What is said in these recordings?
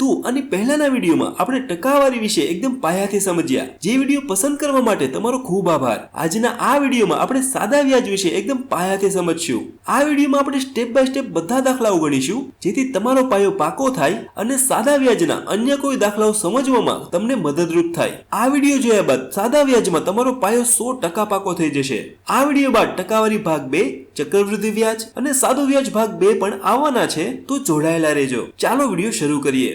તો આની પહેલાના વિડીયોમાં આપણે ટકાવારી વિશે એકદમ પાયાથી સમજ્યા, જે વિડીયો પસંદ કરવા માટે તમારો ખૂબ આભાર। આજના આ વિડીયોમાં આપણે સાદા વ્યાજ વિશે એકદમ પાયાથી સમજશું। આ વિડીયોમાં આપણે સ્ટેપ બાય સ્ટેપ બધા દાખલાઓ ગણીશું, જેથી તમારો પાયો પાકો થાય અને સાદા વ્યાજના અન્ય કોઈ દાખલાઓ સમજવામાં તમને મદદરૂપ થાય। આ વિડીયો જોયા બાદ સાદા વ્યાજમાં તમારો પાયો 100% પાકો થઈ જશે। આ વિડીયો બાદ ટકાવારી ભાગ 2, ચક્રવૃદ્ધિ વ્યાજ અને સાદું વ્યાજ ભાગ 2 પણ આવવાના છે, તો જોડાયેલા રહેજો। ચાલો વિડીયો શરૂ કરીએ।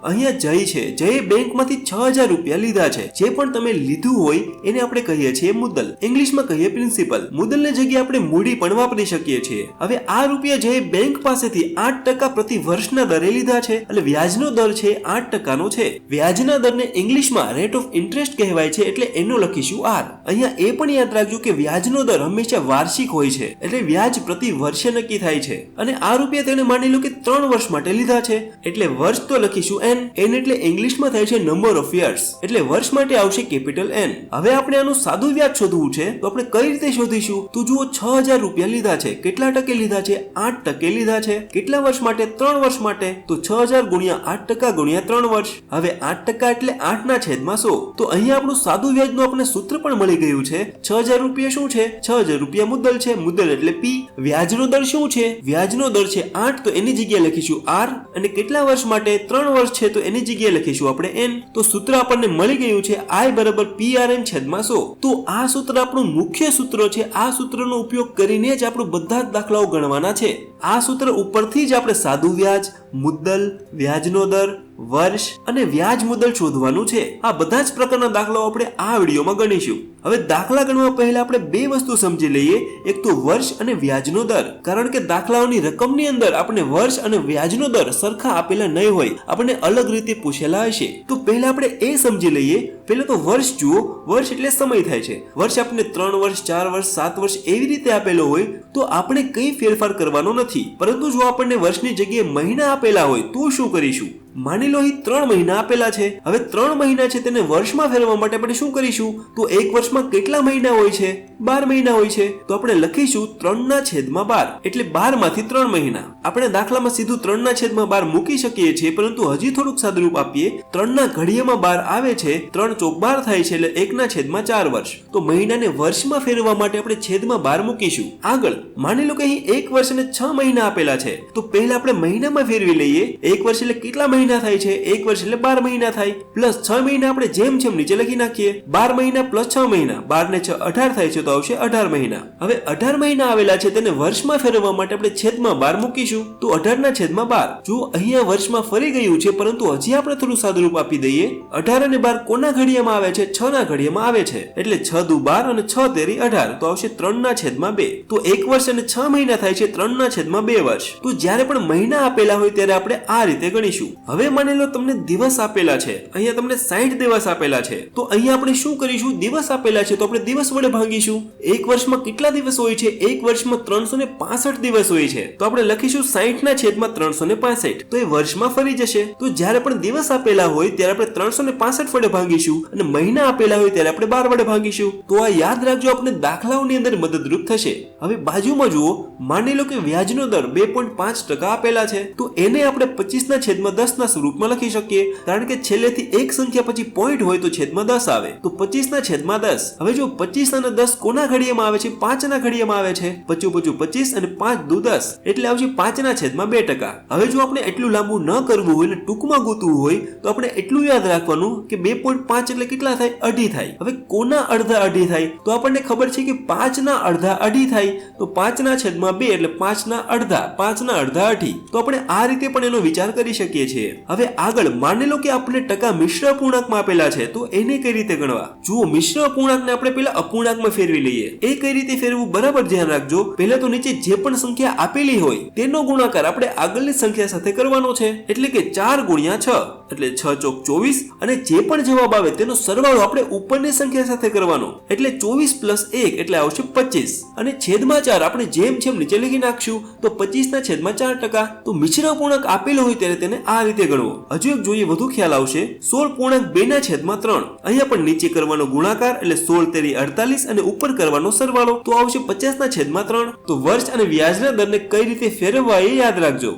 અહીંયા જય છે, જયે બેંકમાંથી 6000 રૂપિયા લીધા છે। જે પણ તમે લીધું હોય એને આપણે કહીએ છીએ મુદ્દલ, ઇંગ્લિશમાં કહીએ પ્રિન્સિપલ। મુદ્દલની જગ્યાએ આપણે મૂડી પણ વાપરી શકીએ છીએ। હવે આ રૂપિયા જયે બેંક પાસેથી 8% પ્રતિ વર્ષના દરે લીધા છે, એટલે વ્યાજનો દર છે 8% નો છે। વ્યાજના દરને ઇંગ્લિશમાં રેટ ઓફ ઇન્ટરેસ્ટ કહેવાય છે, એટલે એનો લખીશું R। અહીંયા એ પણ યાદ રાખજો કે વ્યાજનો દર હંમેશા વાર્ષિક હોય છે, એટલે વ્યાજ પ્રતિ વર્ષે નક્કી થાય છે। અને આ રૂપિયા તેને માની લો કે 3 વર્ષ માટે લીધા છે, એટલે વર્ષ તો લખીશું N એટલે ઇંગ્લિશમાં થાય છે નંબર ઓફ યર્સ, એટલે વર્ષ માટે આવશે કેપિટલ N। હવે આપણે આનું સાદું વ્યાજ શોધવું છે, તો આપણે કઈ રીતે શોધીશું? તો જુઓ 6000 રૂપિયા લીધા છે, કેટલા ટકે લીધા છે? 8% લીધા છે। કેટલા વર્ષ માટે? 3 વર્ષ માટે। તો 6000 ગુણ્યા 8% ગુણ્યા 3 વર્ષ। હવે 8% એટલે 8/100। તો અહીંયા આપણું સાદું વ્યાજનું આપણે સૂત્ર પણ મળી ગયું છે। 6000 રૂપિયા શું છે? 6000 રૂપિયા મુદ્દલ છે, મુદ્દલ એટલે P। વ્યાજનો દર શું છે? વ્યાજનો દર છે 8, તો એની જગ્યાએ લખીશું R। અને કેટલા વર્ષ માટે? 3 વર્ષ છે, તો એની જગ્યાએ લખીશું આપણે N। તો સૂત્ર આપણને મળી ગયું છે I = PRN/100। તો આ સૂત્ર આપણું મુખ્ય સૂત્ર છે। આ સૂત્રનો ઉપયોગ કરીને જ આપણે બધા જ દાખલાઓ ગણવાના છે। આ સૂત્ર ઉપરથી જ આપણે સાદું વ્યાજ, મુદ્દલ, વ્યાજનો દર, વર્ષ અને વ્યાજ મુદ્દલ શોધવાનું છે। આ બધા જ પ્રકારના દાખલાઓ આપણે આ વિડીયોમાં ગણીશું। હવે દાખલા ગણવા પહેલા આપણે બે વસ્તુ સમજી લઈએ, એક તો વર્ષ અને વ્યાજનો દર, કારણ કે દાખલાઓની રકમની અંદર આપણે વર્ષ અને વ્યાજનો દર સરખા આપેલા નહીં હોય, આપણને અલગ રીતે પૂછેલા હશે। તો પહેલા આપણે એ સમજી લઈએ। પહેલા તો વર્ષ જુઓ, વર્ષ એટલે સમય થાય છે। વર્ષ આપણને 3 વર્ષ, 4 વર્ષ, 7 વર્ષ એવી રીતે આપેલો હોય તો આપણે કઈ ફેરફાર કરવાનો નથી, પરંતુ જો આપણને વર્ષની જગ્યાએ મહિના આપેલા હોય તો શું કરીશું? માની લો અહીં 3 મહિના આપેલા છે। હવે 3 મહિના છે, તેને વર્ષમાં ફેરવવા માટે આપણે શું કરીશું? તો એક વર્ષમાં કેટલા મહિના હોય છે? 12 મહિના હોય છે, તો આપણે લખીશું 3/12, એટલે 12 માંથી 3 મહિના। આપણે દાખલામાં સીધું 3/12 મૂકી શકીએ છીએ, પરંતુ હજી થોડુંક સાદુરૂપ આપીએ। 3 ઘડિયામાં 12 આવે છે, 3 ચોક 12 થાય છે, એટલે 1/4 વર્ષ। તો મહિનાને વર્ષમાં ફેરવવા માટે આપણે છેદમાં 12 મૂકીશું। આગળ માની લો કે અહીં 1 વર્ષ અને 6 મહિના આપેલા છે, તો પહેલા આપણે મહિનામાં ફેરવી લઈએ। 1 વર્ષ એટલે કેટલા મહિના થાય છે? 1 વર્ષ એટલે 12 મહિના થાય, પ્લસ 6 મહિના આપણે જેમ જેમ નીચે લખી નાખીએ। 12 મહિના પ્લસ 6 મહિના, 12 ને 6 18 થાય છે, તો આવશે 18 મહિના। હવે 18 મહિના આવેલા છે, તેને વર્ષમાં ફેરવવા માટે આપણે છેદમાં 12 મૂકીશું, તો 18/12। જો અહીંયા વર્ષમાં ફરી ગયું છે, પરંતુ હજી આપણે થોડું સાદુરૂપ આપી દઈએ। 18 અને 12 કોના ઘડિયામાં આવે છે? 6 ના ઘડિયામાં આવે છે, એટલે 6 દુ 12 અને 6 તેરી 18, તો આવશે 3/2। તો 1 વર્ષ અને 6 મહિના થાય છે 3/2 વર્ષ। તો જ્યારે પણ મહિના આપેલા હોય ત્યારે આપણે આ રીતે ગણીશું। હવે માની લો તમને દિવસ આપેલા છે, અહીંયા તમને 60 દિવસ આપેલા છે, તો અહીંયા આપણે શું કરીશું? દિવસ આપેલા છે તો આપણે દિવસ વડે ભાગીશું। એક વર્ષમાં કેટલા દિવસ હોય છે? એક વર્ષમાં 365 દિવસ હોય છે, તો આપણે લખીશું 60/365, તો એ વર્ષમાં ફરી જશે। તો જ્યારે પણ દિવસ આપેલા હોય ત્યારે આપણે 365 વડે ભાગીશું, અને મહિના આપેલા હોય ત્યારે આપણે 12 વડે ભાગીશું। તો આ યાદ રાખજો, આપણે દાખલાઓની અંદર મદદરૂપ થશે। હવે બાજુમાં જુઓ, માની લો કે વ્યાજનો દર 2.5% આપેલા છે, તો એને આપણે 25/10 ના સ્વરૂપમાં લખી શકીએ, કારણ કે છેલ્લેથી એક સંખ્યા પછી પોઈન્ટ હોય તો છેદમાં 10 આવે, તો 25/10। હવે જો 25 અને 10 કોના ઘડિયામાં આવે છે? 5 ના ઘડિયામાં આવે છે। 25 25 અને 5 દુ 10, એટલે આવશે 5/2%। હવે જો આપણે એટલું લાંબુ ન કરવું હોય, ટૂંકમાં ગોતવું હોય, તો આપણે એટલું યાદ રાખવાનું કે 2.5 એટલે કેટલા થાય? અઢી થાય। હવે કોના અડધા અઢી થાય? તો આપણને ખબર છે કે 5 ના અડધા અઢી થાય, તો 5/2 એટલે 5 ના અડધા, 5 ના અડધા અઢી। તો આપણે આ રીતે પણ એનો વિચાર કરી શકીએ છીએ। હવે આગળ માની લો કે આપણે ટકા મિશ્ર પૂર્ણાંકમાં આપેલા છે, તો એને કઈ રીતે ગણવા? જુઓ, મિશ્ર પૂર્ણાંક પૂર્ણાંકને આપણે પેલા અપૂર્ણાંકમાં ફેરવી લઈએ. એ કઈ રીતે ફેરવું બરાબર ધ્યાન રાખજો. પહેલા તો નીચે જે પણ સંખ્યા આપેલી હોય તેનો ગુણાકાર આપણે આગળની સંખ્યા સાથે કરવાનો છે. એટલે કે 4 ગુણ્યા 6 એટલે 6 ચોક 24 અને જે પણ જવાબ આવે તેનો સરવાળો આપણે ઉપરની સંખ્યા સાથે કરવાનો. એટલે 24 પ્લસ 1 એટલે આવશે 25 અને છેદમાં 4 આપણે જેમ જેમ નીચે લખી નાખશું તો 25 ના છેદમાં 4%. તો મિશ્ર પૂર્ણાંક આપેલો હોય ત્યારે તેને આ રીતે ગણવો. હજુ એક જોઈએ વધુ ખ્યાલ આવશે. 16 પૂર્ણાંક 2 ના છેદમાં 3 અહીંયા પણ નીચે કરવાનો ગુણાકાર એટલે 16 તેરી 48 અને ઉપર કરવાનો સરવાળો તો આવશે 50 ના છેદમાં 3. તો વર્ષ અને વ્યાજના દરને કઈ રીતે ફેરવવા એ યાદ રાખજો.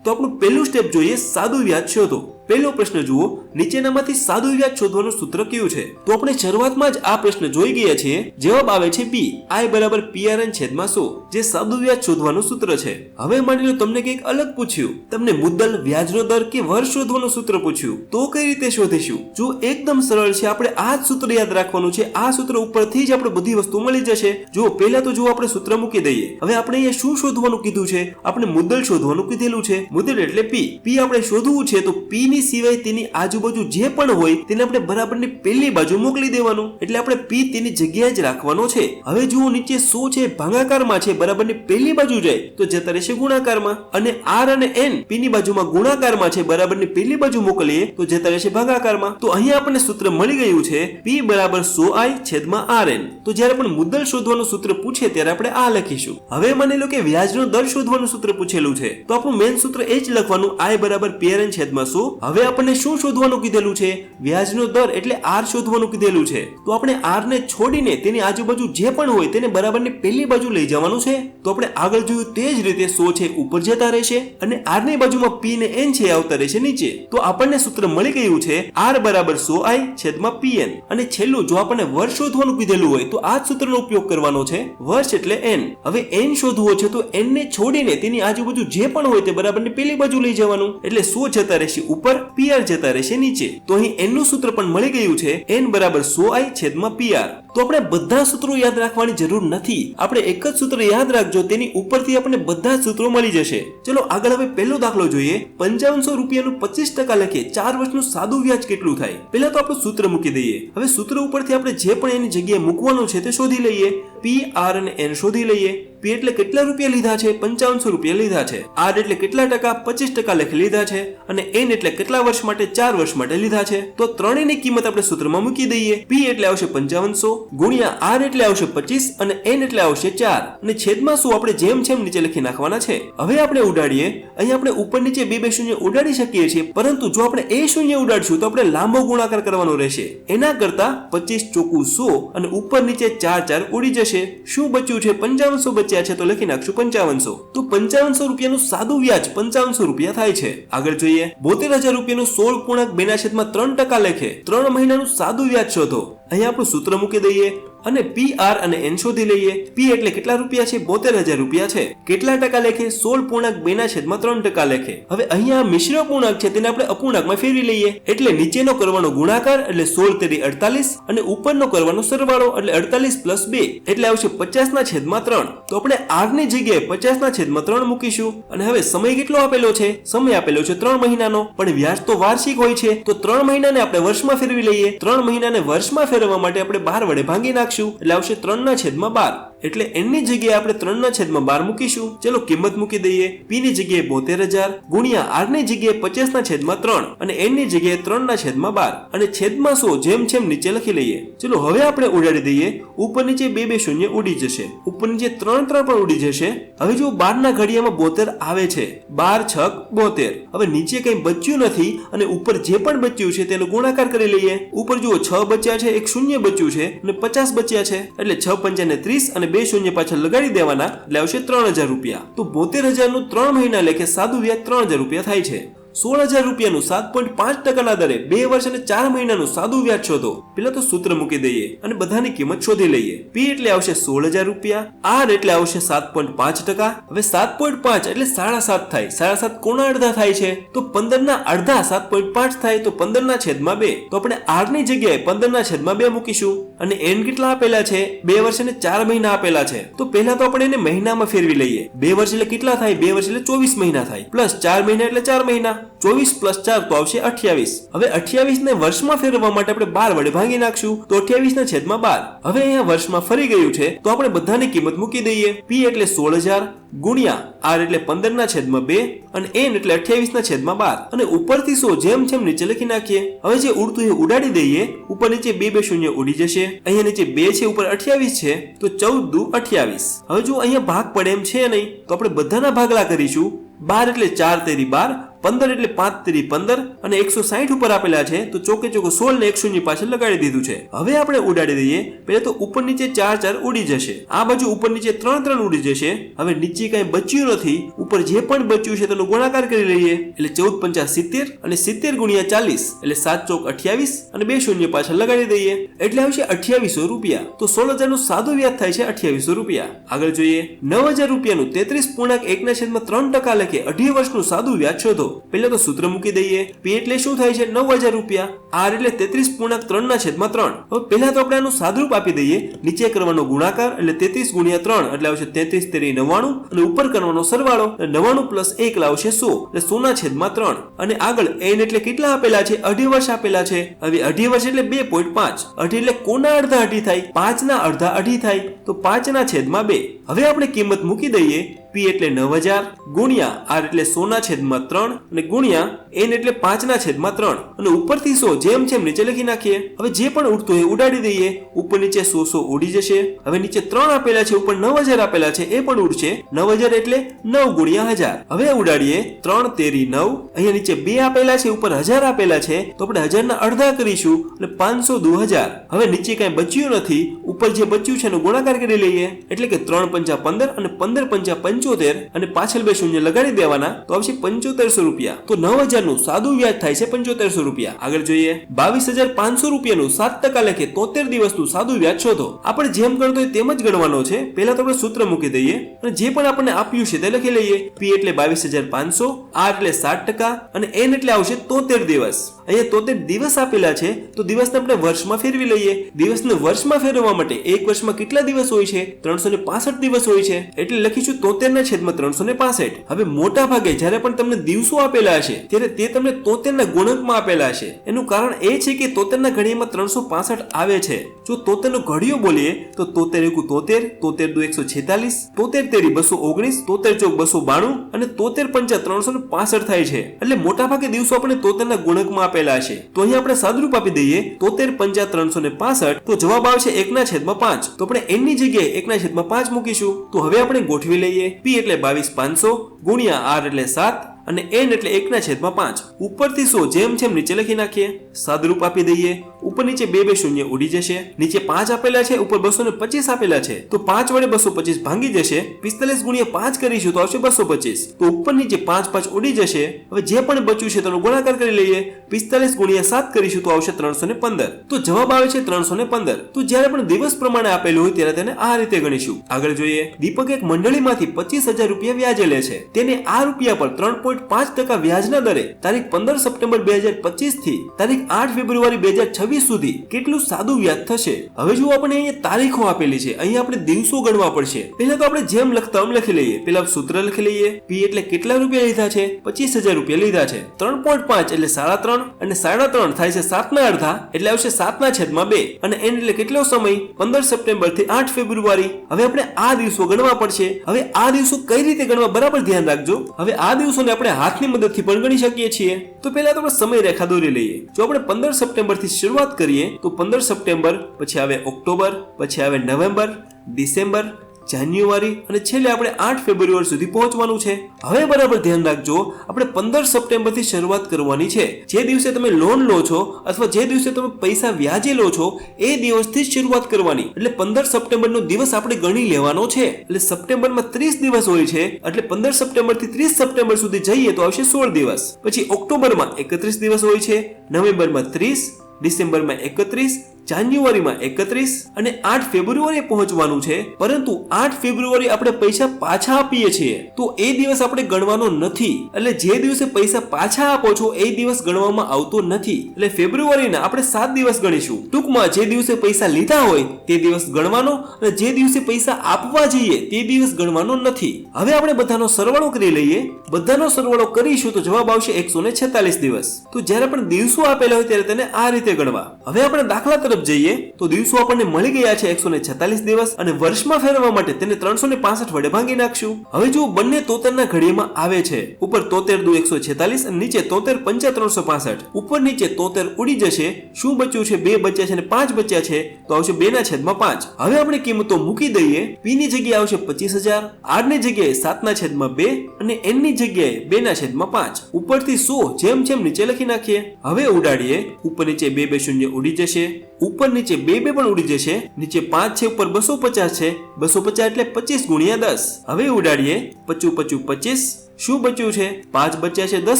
તો આપણું પહેલું સ્ટેપ જોઈએ સાદું વ્યાજ શોધો. પહેલો પ્રશ્ન જુઓ, નીચેનામાંથી સાદું વ્યાજ શોધવાનું સૂત્ર કયું છે? તો આપણે શરૂઆતમાં જ આ પ્રશ્ન જોઈ ગયા છીએ. જવાબ આવે છે બી, I બરાબર PRN છેદમાં 100 જે સાદું વ્યાજ શોધવાનું સૂત્ર છે. હવે માની લો તમને કંઈક અલગ પૂછ્યું, તમને મુદ્દલ, વ્યાજનો દર કે વર્ષ શોધવાનું સૂત્ર પૂછ્યું, તો કઈ રીતે શોધીશું? જો એકદમ સરળ છે, આપણે આ જ સૂત્ર યાદ રાખવાનું છે. આ સૂત્ર ઉપરથી જ આપણે બધી વસ્તુ મળી જશે. જો પહેલા તો જો આપણે સૂત્ર મૂકી દઈએ. હવે આપણે અહીંયા શું શોધવાનું કીધું છે? આપણે મુદ્દલ શોધવાનું કીધેલું છે. મુદ્દલ એટલે P આપણે શોધવું છે તો P ની સિવાય તેની આજુબાજુ જે પણ હોય તેને આપણે બરાબરની પેલી બાજુ મોકલી દેવાનું. એટલે આપણે P તેની જગ્યાએ જ રાખવાનો છે. હવે જુઓ નીચે 100 છે ભાગાકારમાં છે, બરાબરની પેલી બાજુ જાય તો જતા રહેશે ગુણાકારમાં. અને R અને N P ની બાજુમાં ગુણાકારમાં છે, બરાબરની પેલી બાજુ મોકલીએ તો જતા રહેશે ભાગાકારમાં. તો અહીંયા આપણને સૂત્ર મળી ગયું છે P બરાબર 100I છેદમાં RN. તો જ્યારે પણ મુદ્દલ શોધવાનું સૂત્ર પૂછે ત્યારે આપણે આ લખીશું. હવે માની લો કે વ્યાજનો દર શોધવાનું સૂત્ર પૂછેલું છે તો આપણું મેઇન સૂત્ર એ જ લખવાનું I બરાબર PRN છેદમાં 100. હવે આપણને શું શોધવાનું કીધેલું છે? વ્યાજનો દર એટલે R શોધવાનું કીધેલું છે. તો આપણે R ને છોડીને તેની આજુબાજુ જે પણ હોય તેને બરાબરની પેલી બાજુ લઈ જવાનું છે. તો આપણે આગળ જોયું તે જ રીતે 100 છે ઉપર જતા રહેશે અને R ની બાજુમાં P ને N છે આવતા રહેશે નીચે. તો આપણને સૂત્ર મળી ગયું છે R બરાબર 100I છેદમાં PN. અને છેલ્લું જો આપણને વર્ષ શોધવાનું કીધેલું હોય તો આ જ સૂત્રનો ઉપયોગ કરવાનો છે. વર્ષ એટલે N. હવે N શોધવો છે તો N ને છોડીને તેની આજુબાજુ જે પણ હોય તે બરાબરની પેલી બાજુ લઈ જવાનું. એટલે 100 જતા રહેશે ઉપર, PR જતા રહેશે નીચે. તો અહીં N નું સૂત્ર પણ મળી ગયું છે N બરાબર 100I છેદમાં PR. તો આપણે બધા સૂત્રો યાદ રાખવાની જરૂર નથી. આપણે એક જ સૂત્ર યાદ રાખજો, તેની ઉપરથી આપણને બધા સૂત્રો મળી જશે. ચલો આગળ હવે પહેલો દાખલો જોઈએ. 5500 રૂપિયાનું 25% લખે 4 વર્ષનું સાદું વ્યાજ કેટલું થાય? પહેલા તો આપણું સૂત્ર મૂકી દઈએ. હવે સૂત્ર ઉપરથી આપણે જે પણ એની જગ્યાએ મૂકવાનું છે તે શોધી લઈએ. P, R અને N શોધી લઈએ. P એટલે કેટલા રૂપિયા લીધા છે? 5500 રૂપિયા લીધા છે. R એટલે કેટલા ટકા? 25% લખી લીધા છે. અને N એટલે કેટલા વર્ષ માટે? 4 વર્ષ માટે લીધા છે. તો ત્રણેયની કિંમત આપણે સૂત્રમાં મૂકી દઈએ. P એટલે આવશે 5500 ગુણ્યા R એટલે આવશે 25 અને N એટલે આવશે 4 અને છેદમાં શું આપણે જેમ જેમ નીચે લખી નાખવાના છે. હવે આપણે ઉડાડીએ. અહીં આપણે ઉપર નીચે બે શૂન્ય ઉડાડી શકીએ છીએ, પરંતુ જો આપણે એ શૂન્ય ઉડાડશું તો આપણે લાંબો ગુણાકાર કરવાનો રહેશે. એના કરતા 25 ચોકુ 100 અને ઉપર નીચે 4 ઉડી જશે. શું બચ્યું છે? 5500 બચ્યા છે તો લખી નાખશું 5500. તો 5500 રૂપિયાનું સાદું વ્યાજ 5500 રૂપિયા થાય છે. આગળ જોઈએ. 72000 રૂપિયાનું 16.2/3% લેખે 3 મહિનાનું સાદું વ્યાજ શોધો. અહીંયા આપણું સૂત્ર મૂકી દઈએ અને P, R અને N શોધી લઈએ. P એટલે કેટલા રૂપિયા છે? 72000 રૂપિયા છે. કેટલા ટકા લેખે? 16.2/3% લેખે. હવે અહીંયા મિશ્ર પૂર્ણાંક છે તેને આપણે અપૂર્ણાંકમાં ફેરવી લઈએ. એટલે નીચેનો કરવાનો ગુણાકાર એટલે 16 તેરી 48 અને ઉપરનો કરવાનો સરવાળો એટલે 48 પ્લસ 2 એટલે આવશે 50/3. તો આપણે R ની જગ્યાએ 50/3 મૂકીશું. અને હવે સમય કેટલો આપેલો છે? સમય આપેલો છે 3 મહિનાનો, પણ વ્યાજ તો વાર્ષિક હોય છે. તો 3 મહિનાને આપણે વર્ષમાં ફેરવી લઈએ. 3 મહિનાને વર્ષમાં ફેરવવા માટે આપણે 12 વડે ભાગી નાખીશું એટલે આવશે 3/12. એટલે N ની જગ્યાએ આપણે 3/12 મૂકીશું. ચલો કિંમત મૂકી દઈએ. P ની જગ્યાએ 72000 ગુણ્યા R ની જગ્યાએ 50/3 અને N ની જગ્યાએ 3/12 અને છેદમાં 100 જેમ જેમ નીચે લખી લઈએ. ચલો હવે આપણે ઉડાડી દઈએ. ઉપર નીચે બે શૂન્ય ઉડી જશે, ઉપર નીચે 3 પણ ઉડી જશે. હવે જો 12 ના ઘડિયામાં 72 આવે છે. 12 છક 72. હવે નીચે કંઈ બચ્યું નથી અને ઉપર જે પણ બચ્યું છે તેનો ગુણાકાર કરી લઈએ. ઉપર જુઓ 6 બચ્યા છે, એક શૂન્ય બચ્યું છે અને 50 બચ્યા છે. એટલે 6 પંચાને 30 અને 2 શૂન્ય પાછળ લગાડી દેવાના એટલે આવશે 3000 રૂપિયા. તો 72000 નું 3 મહિના લેખે સાદું વ્યાજ 3000 રૂપિયા થાય છે. 16000 રૂપિયાનું 7.5% ના દરે 2 વર્ષ અને 4 મહિનાનું સાદું વ્યાજ શોધો. પેલા તો સૂત્ર મૂકી દઈએ અને બધાની કિંમત શોધી લઈએ. P એટલે આવશે 16000 રૂપિયા, R એટલે આવશે 7.5%. હવે 7.5 એટલે 7.5 થાય. 7.5 કોના અડધા થાય છે? તો 15 ના અડધા 7.5 થાય તો 15/2. તો આપણે R ની જગ્યાએ 15/2 મૂકીશું. અને N કેટલા આપેલા છે? 2 વર્ષ અને 4 મહિના આપેલા છે. તો પહેલા તો આપણે એને મહિનામાં ફેરવી લઈએ. 2 વર્ષ એટલે કેટલા થાય? 2 વર્ષ એટલે 24 મહિના થાય, પ્લસ 4 મહિના એટલે 4 મહિના. 24 + 4 તો આવશે 28. હવે 28 ને વર્ષમાં ફેરવવા માટે આપણે 12 વડે ભાગી નાખશું તો 28/12. હવે અહીંયા વર્ષમાં ફરી ગયું છે તો આપણે બધાની કિંમત મૂકી દઈએ. P એટલે 16000 ગુણ્યા R એટલે 15/2 અને N એટલે 28/12 અને ઉપરથી 100 જેમ જેમ નીચે લખી નાખીએ. હવે જે ઉડતું એ ઉડાડી દઈએ. ઉપર નીચે 2 શૂન્ય ઉડી જશે. અહીંયા નીચે 2 છે, ઉપર 28 છે તો 14 દુ 28. હવે જો અહીંયા ભાગ પડે એમ છે નહીં તો આપણે બધાના ભાગલા કરીશું. 12 એટલે 4 તેરી 12, 15 એટલે 5 તેરી 15 અને 160 ઉપર આપેલા છે તો ચોકે ચોકો 16 ને 1 શૂન્ય પાછળ લગાડી દીધું છે. હવે આપણે ઉડાડી દઈએ. પહેલા તો ઉપર નીચે 4 ઉડી જશે. આ બાજુ ઉપર નીચે 3 ઉડી જશે. હવે નીચે કઈ બચ્યું નથી. ઉપર જે પણ બચ્યું છે તેનો ગુણાકાર કરી લઈએ એટલે 14 × 5 70 અને 70 × 40 એટલે 7 ચોક 28 અને 2 શૂન્ય પાછળ લગાડી દઈએ એટલે આવશે 2800 રૂપિયા. તો 16000 નું સાદું વ્યાજ થાય છે 2800 રૂપિયા. આગળ જોઈએ 9000 રૂપિયાનું 33.1/3% લખે 18 વર્ષનું સાદું વ્યાજ શોધો. પહેલા તો સૂત્ર મૂકી દઈએ. P એટલે શું થાય છે 9000 રૂપિયા. R એટલે 33.3/3. હવે પહેલા તો આપણે આનું સાદુરૂપ આપી દઈએ. નીચે કરવાનો ગુણાકાર એટલે 33 × 3 એટલે આવશે 33 તેરી 99 અને ઉપર કરવાનો સરવાળો 99 + 1 લાવશે 100 એટલે 100/3. અને આગળ N એટલે કેટલા આપેલા છે 18 વર્ષ આપેલા છે. હવે 18 વર્ષ એટલે 2.5. 18 એટલે કોના અડધા અઢી થાય 5 ના અડધા અઢી થાય તો 5/2. હવે આપણે કિંમત મૂકી દઈએ. P એટલે 9000 ગુણ્યા R એટલે 100/3 અને ગુણ્યા N એટલે 5/3 અને ઉપરથી 100 જેમ જેમ નીચે લખી નાખીએ. હવે જે પણ ઉડતું હોય ઉડાડી દઈએ. ઉપર નીચે 100 ઉડી જશે. હવે નીચે 3 આપેલા છે, ઉપર 9000 આપેલા છે એ પણ ઉડશે. 9000 એટલે 9 × 1000. હવે ઉડાડીએ. 3 તેરી 9. અહીંયા નીચે 2 આપેલા છે, ઉપર 1000 આપેલા છે તો આપણે 1000 ના અડધા કરીશું એટલે 500 દુ 1000. હવે નીચે કઈ બચ્યું નથી. ઉપર જે બચ્યું છે એનો ગુણાકાર કરી લઈએ એટલે કે 3 × 5 15 અને 15 × 5 75 અને પાછળ 2 શૂન્ય લગાડી દેવાના તો આવશે 7500 રૂપિયા. તો 9000 નું સાદું વ્યાજ થાય છે 7500 રૂપિયા. આગળ જોઈએ 22500 રૂપિયાનું 7% લખે 73 દિવસનું સાદું વ્યાજ શોધો. આપણે જેમ ગણતો હોય તેમ જ ગણવાનો છે. પહેલા તો આપણે સૂત્ર મૂકી દઈએ અને જે પણ આપણને આપ્યું છે તે લખી લઈએ. P એટલે 22500, R એટલે 60% અને N એટલે આવશે 73 દિવસ. અહીંયા 73 દિવસ આપેલા છે તો દિવસને આપણે વર્ષમાં ફેરવી લઈએ. દિવસને વર્ષમાં ફેરવવા માટે એક વર્ષમાં કેટલા દિવસ હોય છે 365 દિવસ હોય છે એટલે લખીશું 73/365. હવે મોટા ભાગે જ્યારે પણ તમને દિવસો આપેલા હશે ત્યારે તે તમને 73 ના ગુણકમાં આપેલા હશે. એનું કારણ એ છે કે 73 ના ઘડિયામાં 365 આવે છે. જો 73 નો ઘડિયો બોલીએ તો 73 × 73, 73 દુ 146, 73 તેરી 219, 73 ચોક 292 અને 73 પંચા 365 થાય છે. એટલે મોટા ભાગે દિવસો આપણે 73 ના ગુણકમાં આપેલા છે. તો અહીં આપણે સાદુરૂપ આપી દઈએ 73 પંચા 365 તો જવાબ આવશે 1/5. તો આપણે n ની જગ્યાએ 1/5 મૂકીશું. તો હવે આપણે ગોઠવી લઈએ. P એટલે 22500 ગુણ્યા R એટલે 7 અને N એટલે 1/5. ઉપરથી 100 જેમ જેમ નીચે લખી નાખીએ. સાદુરૂપ આપી દઈએ. ઉપર નીચે 2 શૂન્ય ઉડી જશે. નીચે 5 આપેલા છે, ઉપર 225 આપેલા છે તો 5 વડે 225 ભાંગી જશે. 45 × 5 કરીશું તો આવશે 225. તો ઉપર નીચે 5 ઉડી જશે. હવે જે પણ બચ્યું છે તેનો ગુણાકાર કરી લઈએ. 45 × 7 કરીશું તો આવશે 315. તો જવાબ આવે છે 315. તો જ્યારે પણ દિવસ પ્રમાણે આપેલું હોય ત્યારે તેને આ રીતે ગણીશું. આગળ જોઈએ દીપક એક મંડળીમાંથી 25000 રૂપિયા વ્યાજે લે છે. તેને આ રૂપિયા પર 3.5% વ્યાજના દરે તારીખ 15 સપ્ટેમ્બર 2025 થી તારીખ 8 ફેબ્રુઆરી 2026 સુધી કેટલું સાદું વ્યાજ થશે. હવે જો આપણે અહીંયા તારીખો આપેલી છે, અહીંયા આપણે દિવસો ગણવા પડશે. પહેલા તો આપણે જેમ લખતા એમ લખી લઈએ. પહેલા સૂત્ર લખી લઈએ. P એટલે કેટલા રૂપિયા લીધા છે 25000 રૂપિયા લીધા છે. 3.5 એટલે 3.5 અને 3.5 થાય છે 7 ના અડધા એટલે આવશે 7/2 અને N એટલે કેટલો સમય 15 સપ્ટેમ્બર થી 8 ફેબ્રુઆરી. હવે આપણે આ દિવસો ગણવા પડશે. હવે આ દિવસો કઈ રીતે ગણવા બરાબર ધ્યાન રાખજો. હવે આ દિવસોને આપણે હાથની મદદથી પણ ગણી શકીએ છીએ. તો પહેલા તો આપણે સમય રેખા દોરી લઈએ. જો આપણે 15 સપ્ટેમ્બર થી શરૂઆત કરીએ તો 15 સપ્ટેમ્બર પછી આવે ઓક્ટોબર, પછી આવે નવેમ્બર, ડિસેમ્બર, જાન્યુઆરી અને છેલ્લે આપણે 8 ફેબ્રુઆરી સુધી પહોંચવાનું છે. હવે બરાબર ધ્યાન રાખજો આપણે 15 સપ્ટેમ્બર થી શરૂઆત કરવાની છે. જે દિવસે તમે લોન લો છો અથવા જે દિવસે તમે પૈસા વ્યાજે લો છો એ દિવસથી જ શરૂઆત કરવાની. એટલે 15 સપ્ટેમ્બર નો દિવસ આપણે ગણી લેવાનો છે. એટલે સપ્ટેમ્બરમાં 30 દિવસ હોય છે એટલે 15 સપ્ટેમ્બર થી 30 સપ્ટેમ્બર સુધી જઈએ તો આવશે 16 દિવસ. પછી ઓક્ટોબરમાં 31 દિવસ હોય છે, નવેમ્બરમાં 30, ડિસેમ્બરમાં 31, જાન્યુઆરીમાં 31 અને 8 ફેબ્રુઆરીએ પહોંચવાનું છે, પરંતુ 8 ફેબ્રુઆરી આપણે પૈસા પાછા આપીએ છીએ તો એ દિવસ આપણે ગણવાનો નથી. એટલે જે દિવસે પૈસા પાછા આપો છો એ દિવસ ગણવામાં આવતો નથી. એટલે ફેબ્રુઆરીના આપણે 7 દિવસ ગણીશું. ટૂંકમાં જે દિવસે પૈસા લીધા હોય તે દિવસ ગણવાનો અને જે દિવસે પૈસા આપવા જઈએ તે દિવસ ગણવાનો નથી. હવે આપણે બધાનો સરવાળો કરી લઈએ. બધાનો સરવાળો કરીશું તો જવાબ આવશે 146 દિવસ. તો જ્યારે પણ દિવસો આપેલા હોય ત્યારે તેને આ રીતે ગણવા. હવે આપણે દાખલા તરફ જઈએ તો દિવસો આપણને મળી ગયા છે 146 દિવસ અને વર્ષમાં ફેરવવા માટે તેને 365 વડે ભાંગી નાખશું. હવે જો બંને તોતેરના ઘડિયામાં આવે છે, ઉપર 73 દુ 146 અને નીચે 73 પંચા 365. ઉપર નીચે 73 ઉડી જશે. શું બચ્યું છે? 2 બચ્યા છે અને 5 બચ્યા છે તો આવશે 2/5. હવે આપણે કિંમતો મૂકી દઈએ. p ની જગ્યાએ આવશે 25000, r ની જગ્યાએ 7/2 અને n ની જગ્યાએ 2/5. ઉપરથી 100 જેમ જેમ નીચે લખી નાખીએ. હવે ઉડાડીએ. ઉપર નીચે 2 2 શૂન્ય ઉડી જશે. ઉપર નીચે 2 2 પણ ઉડી જશે. નીચે 5 છે, ઉપર 250 છે. 250 એટલે 25 ગુણ્યા 10. હવે ઉડાડીએ. 25 25 25. શું બચ્યું છે? 5 બચ્યા છે, 10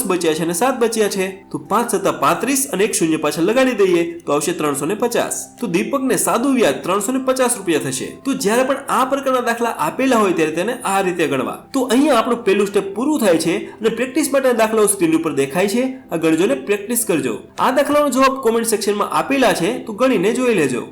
બચ્યા છે અને 7 બચ્યા છે. તો 5 + 35 અને 1 શૂન્ય પાછળ લગાડી દઈએ તો આવશે 350. તો દીપકને સાદું વ્યાજ 350 રૂપિયા થશે. તો જ્યારે પણ આ પ્રકારના દાખલા આપેલા હોય ત્યારે તેને આ રીતે ગણવા. તો અહીંયા આપણું પહેલું સ્ટેપ પૂરું થાય છે અને પ્રેક્ટિસ માટે દાખલાઓ સ્ક્રીન ઉપર દેખાય છે. આ ગણજો ને પ્રેક્ટિસ કરજો. આ દાખલાનો જવાબ કોમેન્ટ સેક્શનમાં આપેલા છે તો ગણીને જોઈ લેજો.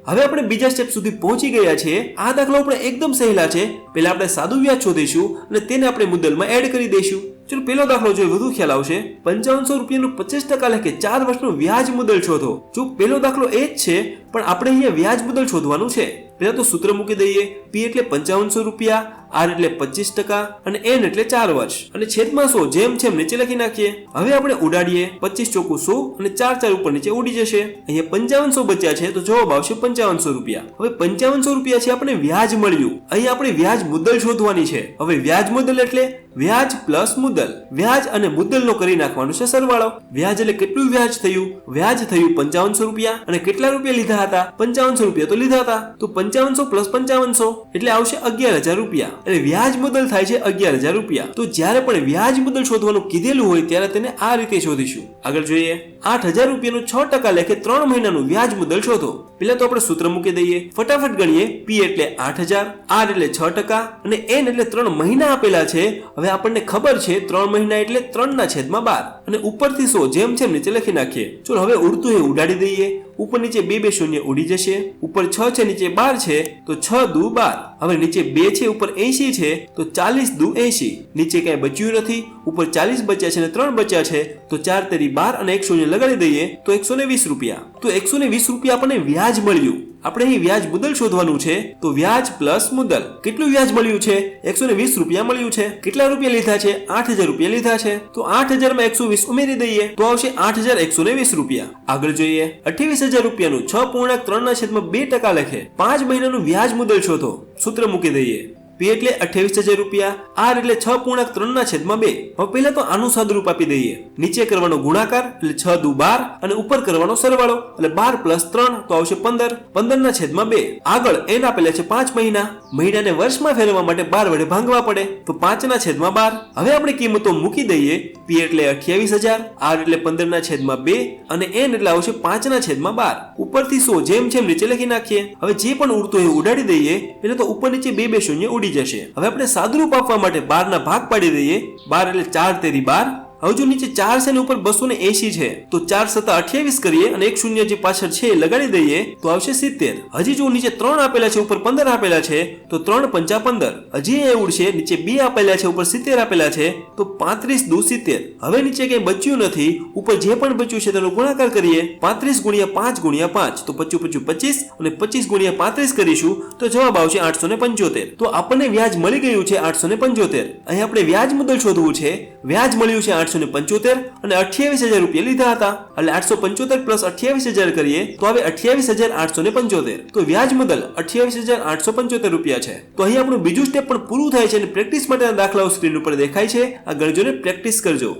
હવે આપણે બીજા સ્ટેપ સુધી પહોંચી ગયા છીએ. આ દાખલાઓ પણ એકદમ સહેલા છે. પહેલા આપણે સાદું વ્યાજ શોધીશું અને તેને આપણે મુદ્દલમાં એડ કરી દઈશું. ચલો પહેલો દાખલો જોઈએ, વધુ ખ્યાલ આવશે. 5500 રૂપિયાનું 50% લેખે 4 વર્ષનું વ્યાજ મુદ્દલ શોધો. જો પહેલો દાખલો એ જ છે પણ આપણે અહીંયા વ્યાજ મુદ્દલ શોધવાનું છે. પહેલા તો સૂત્ર મૂકી દઈએ. p એટલે 5500 રૂપિયા, r એટલે 25% અને n એટલે 4 વર્ષ અને છેદમાં 100 જેમ જેમ નીચે લખી નાખીએ. હવે આપણે ઉડાડીએ. 25 ચોકુ 100 અને 4 4 ઉપર નીચે ઉડી જશે. અહીંયા 5500 બચ્યા છે તો જવાબ આવશે 5500 રૂપિયા. હવે 5500 રૂપિયા છે આપણે વ્યાજ મળ્યું. અહીંયા આપણે વ્યાજ મુદ્દલ શોધવાની છે. હવે વ્યાજ મુદ્દલ એટલે વ્યાજ પ્લસ મુદ્દલ. વ્યાજ અને મુદ્દલનો કરી નાખવાનો છે સરવાળો. વ્યાજ એટલે કેટલું વ્યાજ થયું? વ્યાજ થયું 5500 રૂપિયા અને કેટલા રૂપિયા લીધા હતા? 5500 રૂપિયા તો લીધા હતા. તો 5500 + 5500 એટલે આવશે 11000 રૂપિયા. એટલે વ્યાજ મુદ્દલ થાય છે 11000 રૂપિયા. તો જ્યારે પણ વ્યાજ મુદ્દલ શોધવાનું કીધેલું હોય ત્યારે તેને આ રીતે શોધીશું. આગળ જોઈએ. 8000 રૂપિયાનું 6% લેખે 3 મહિનાનું વ્યાજ મુદ્દલ શોધો. પહેલા તો આપણે સૂત્ર મૂકી દઈએ. ફટાફટ ગણીએ. p એટલે 8000, r એટલે 6% અને n એટલે 3 મહિના આપેલા છે. હવે આપણને ખબર છે 3 મહિના એટલે 3/12 અને ઉપરથી 100 જેમ જેમ નીચે લખી નાખીએ. ચલો હવે ઉડતું એ ઉડાડી દઈએ. ઉપર નીચે 2 2 શૂન્ય ઉડી જશે. ઉપર 6 છે, નીચે 12 છે તો 6 દુ 12. હવે નીચે 2 છે, ઉપર 80 છે તો 40 દુ 80. નીચે કઈ બચ્યું નથી. ઉપર 40 બચ્યા છે અને 3 બચ્યા છે તો 4 તેરી 12 અને 1 શૂન્ય લગાડી દઈએ તો 120 રૂપિયા. તો 120 રૂપિયા આપણને વ્યાજ મળ્યું. આપણે અહીં વ્યાજ મુદ્દલ શોધવાનું છે તો વ્યાજ પ્લસ મુદ્દલ. કેટલું વ્યાજ મળ્યું છે? 120 રૂપિયા મળ્યું છે. કેટલા રૂપિયા લીધા છે? 8000 રૂપિયા લીધા છે. તો 8000 માં 120 ઉમેરી દઈએ તો આવશે 8120 રૂપિયા. આગળ જોઈએ. 28000 રૂપિયાનું 6.3/2% લેખે 5 મહિનાનું વ્યાજ મુદ્દલ શોધો. સૂત્ર મૂકી દઈએ. p એટલે 28000 રૂપિયા, r એટલે 6.3/2. હવે પહેલા તો આનું સાદુરૂપ આપી દઈએ. નીચે કરવાનો ગુણાકાર એટલે 6 દુ 12 અને ઉપર કરવાનો સરવાળો એટલે 12 + 3 તો આવશે 15. 15/2. આગળ n આપેલા છે 5 મહિના. મહિનાને વર્ષમાં ફેરવવા માટે 12 વડે ભાંગવા પડે તો 5/12. હવે આપણે કિંમતો મૂકી દઈએ. p એટલે 28000, r એટલે 15/2 અને n એટલે આવશે 5/12. ઉપરથી 100 જેમ જેમ નીચે લખી નાખીએ. હવે જે પણ ઉડતું એ ઉડાડી દઈએ. પહેલા તો ઉપર નીચે 2 2 શૂન્ય ઉડી જશે. હવે આપણે સાદુરૂપ આપવા માટે 12 ના ભાગ પાડી દઈએ. 12 એટલે 4 તેરી 12. હવે જો નીચે 4 છે ને ઉપર 280 છે તો 4 + 28 કરીએ અને 1 શૂન્ય જે પાછળ છે લગાડી દઈએ તો આવશે 70. હજી જો નીચે 3 આપેલા છે, ઉપર 15 આપેલા છે તો 3 × 5 = 15. હજી એ ઉડશે. નીચે 2 આપેલા છે, ઉપર 70 આપેલા છે તો 35 દુ 70. હવે નીચે કઈ બચ્યું નથી. ઉપર જે પણ બચ્યું છે તેનો ગુણાકાર કરીએ. 35 × 5 × 5 તો 25 25 અને 25 × 35 કરીશું તો જવાબ આવશે 875. તો આપણને વ્યાજ મળી ગયું છે 875. અહીં આપણે વ્યાજ મુદ્દલ શોધવું છે. વ્યાજ મળ્યું છે 875 અને 28000 રૂપિયા લીધા હતા એટલે 875 + 28000 કરીએ તો આવે 28875. તો વ્યાજ મુદ્દલ 28875 રૂપિયા છે. તો અહીં આપણું બીજું સ્ટેપ પણ પૂરું થાય છે અને પ્રેક્ટિસ માટેના દાખલાઓ સ્ક્રીન ઉપર દેખાય છે. આ ગણજો ને પ્રેક્ટિસ કરજો.